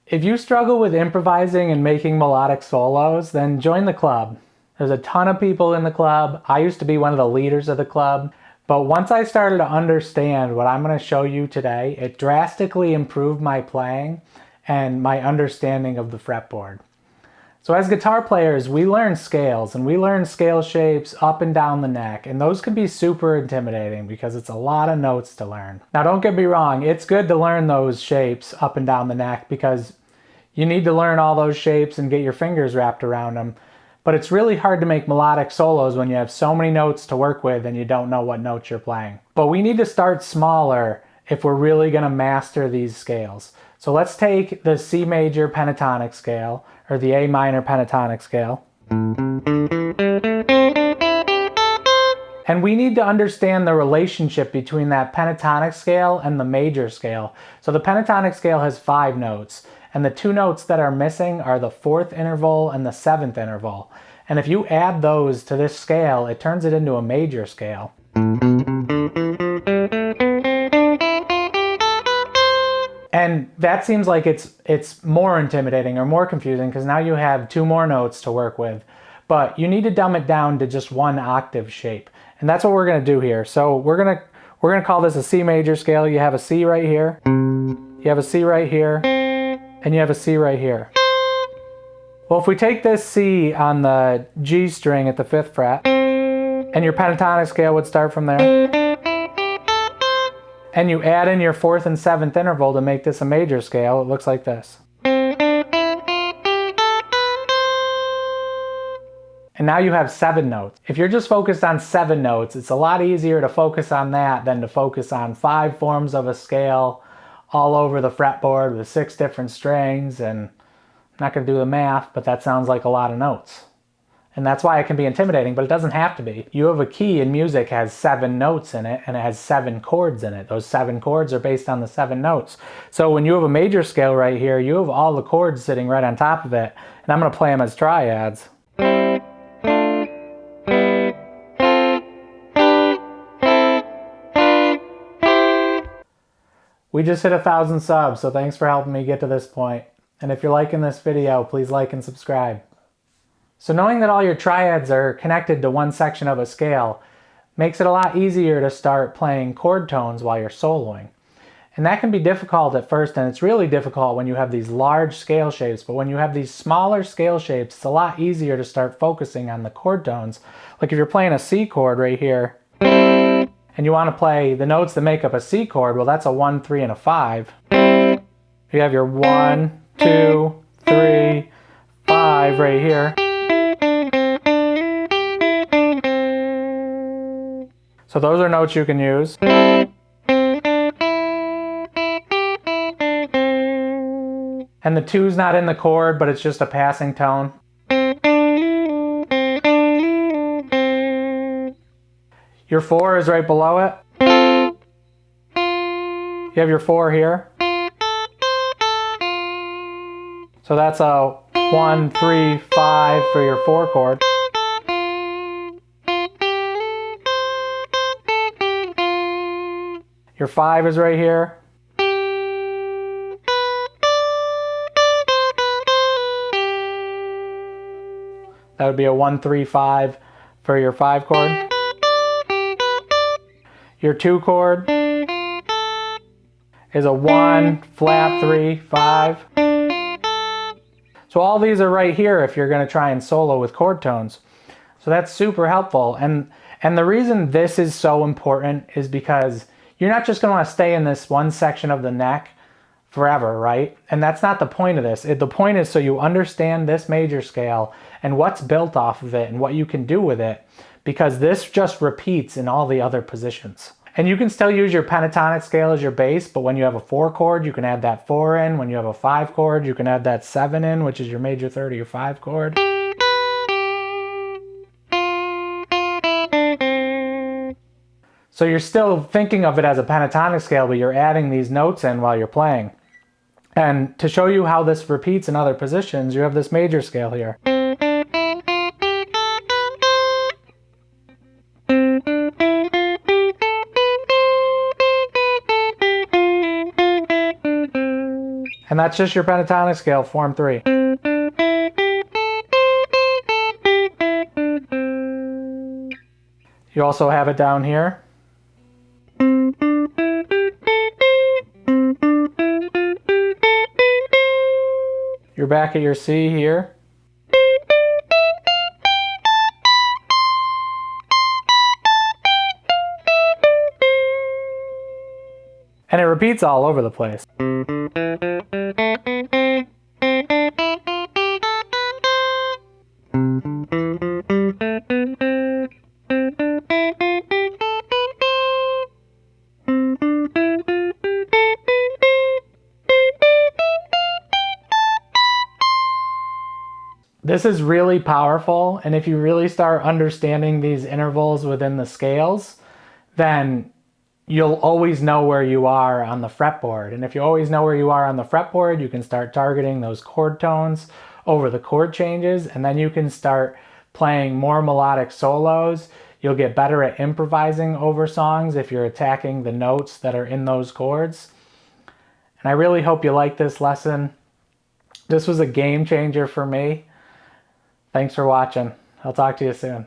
If you struggle with improvising and making melodic solos, then join the club. There's a ton of people in the club. I used to be one of the leaders of the club. But once I started to understand what I'm going to show you today, it drastically improved my playing and my understanding of the fretboard. So as guitar players, we learn scales, and we learn scale shapes up and down the neck, and those can be super intimidating because it's a lot of notes to learn. Now don't get me wrong, it's good to learn those shapes up and down the neck because you need to learn all those shapes and get your fingers wrapped around them. But it's really hard to make melodic solos when you have so many notes to work with and you don't know what notes you're playing. But we need to start smaller if we're really going to master these scales. So let's take the C major pentatonic scale, or the A minor pentatonic scale. And we need to understand the relationship between that pentatonic scale and the major scale. So the pentatonic scale has 5 notes, and the 2 notes that are missing are the 4th interval and the 7th interval. And if you add those to this scale, it turns it into a major scale. And that seems like it's more intimidating or more confusing because now you have 2 more notes to work with. But you need to dumb it down to just 1 octave shape. And that's what we're going to do here. So we're going to call this a C major scale. You have a C right here, you have a C right here, and you have a C right here. Well, if we take this C on the G string at the 5th fret, and your pentatonic scale would start from there, and you add in your 4th and 7th interval to make this a major scale, it looks like this. And now you have 7 notes. If you're just focused on 7 notes, it's a lot easier to focus on that than to focus on 5 forms of a scale all over the fretboard with 6 different strings. And I'm not going to do the math, but that sounds like a lot of notes. And that's why it can be intimidating, but it doesn't have to be. You have a key in music has 7 notes in it, and it has 7 chords in it. Those 7 chords are based on the 7 notes. So when you have a major scale right here, you have all the chords sitting right on top of it. And I'm going to play them as triads. We just hit 1,000 subs, so thanks for helping me get to this point. And if you're liking this video, please like and subscribe. So knowing that all your triads are connected to one section of a scale makes it a lot easier to start playing chord tones while you're soloing. And that can be difficult at first, and it's really difficult when you have these large scale shapes, but when you have these smaller scale shapes, it's a lot easier to start focusing on the chord tones. Like if you're playing a C chord right here, and you want to play the notes that make up a C chord, well that's a 1, 3, and a 5. You have your 1, 2, 3, 5 right here. So those are notes you can use. And the 2's not in the chord, but it's just a passing tone. Your 4 is right below it. You have your 4 here. So that's a 1, 3, 5 for your 4 chord. Your 5 is right here. That would be a 1, 3, 5 for your 5 chord. Your 2 chord is a 1, flat 3, 5. So all these are right here if you're going to try and solo with chord tones. So that's super helpful. And the reason this is so important is because you're not just going to want to stay in this one section of the neck forever, right? And that's not the point of this. The point is so you understand this major scale and what's built off of it and what you can do with it, because this just repeats in all the other positions. And you can still use your pentatonic scale as your base, but when you have a 4 chord, you can add that 4 in. When you have a 5 chord, you can add that 7 in, which is your major third of your 5 chord. So you're still thinking of it as a pentatonic scale, but you're adding these notes in while you're playing. And to show you how this repeats in other positions, you have this major scale here. And that's just your pentatonic scale, form 3. You also have it down here. You're back at your C here. And it repeats all over the place. This is really powerful, and if you really start understanding these intervals within the scales, then you'll always know where you are on the fretboard. And if you always know where you are on the fretboard, you can start targeting those chord tones over the chord changes, and then you can start playing more melodic solos. You'll get better at improvising over songs if you're attacking the notes that are in those chords. And I really hope you like this lesson. This was a game changer for me. Thanks for watching. I'll talk to you soon.